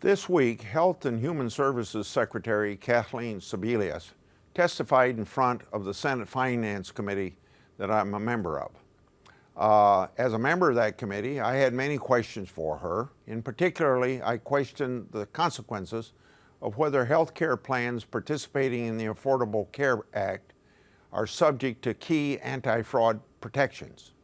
This week, Health and Human Services Secretary Kathleen Sebelius testified in front of the Senate Finance Committee that I'm a member of. As a member of that committee, I had many questions for her. In particularly, I questioned the consequences of whether health care plans participating in the Affordable Care Act are subject to key anti-fraud protections.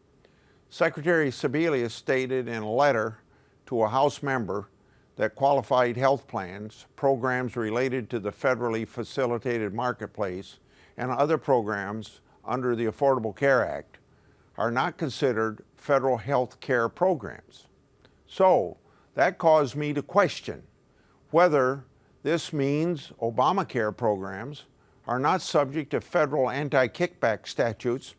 Secretary Sebelius stated in a letter to a House member that qualified health plans, programs related to the federally facilitated marketplace, and other programs under the Affordable Care Act are not considered federal health care programs. So that caused me to question whether this means Obamacare programs are not subject to federal anti-kickback statutes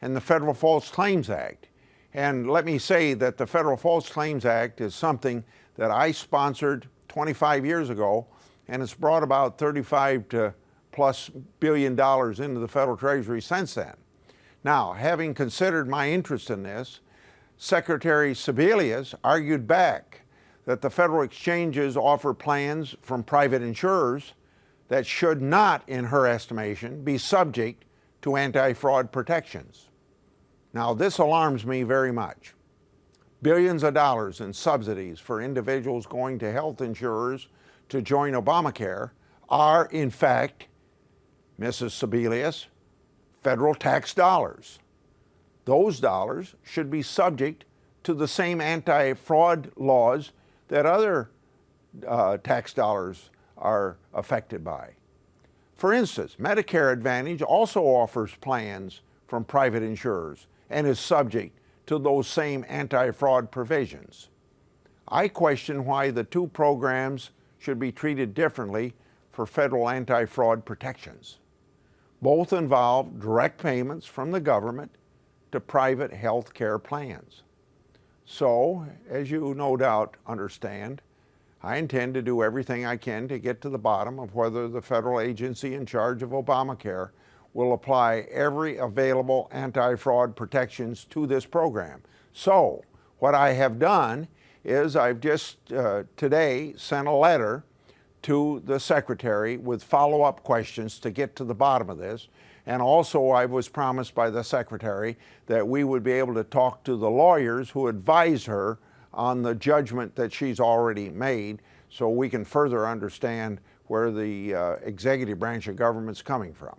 and the Federal False Claims Act. And let me say that the Federal False Claims Act is something that I sponsored 25 years ago, and it's brought about $35 to plus billion into the federal treasury since then. Now, having considered my interest in this, Secretary Sebelius argued back that the federal exchanges offer plans from private insurers that should not, in her estimation, be subject to anti-fraud protections. Now, this alarms me very much. Billions of dollars in subsidies for individuals going to health insurers to join Obamacare are, in fact, Mrs. Sebelius, federal tax dollars. Those dollars should be subject to the same anti-fraud laws that other tax dollars are affected by. For instance, Medicare Advantage also offers plans from private insurers and is subject to those same anti-fraud provisions. I question why the two programs should be treated differently for federal anti-fraud protections. Both involve direct payments from the government to private health care plans. So, as you no doubt understand, I intend to do everything I can to get to the bottom of whether the federal agency in charge of Obamacare will apply every available anti-fraud protections to this program. So, what I have done is I've just today sent a letter to the Secretary with follow-up questions to get to the bottom of this. And also I was promised by the Secretary that we would be able to talk to the lawyers who advise her on the judgment that she's already made so we can further understand where the executive branch of government's coming from.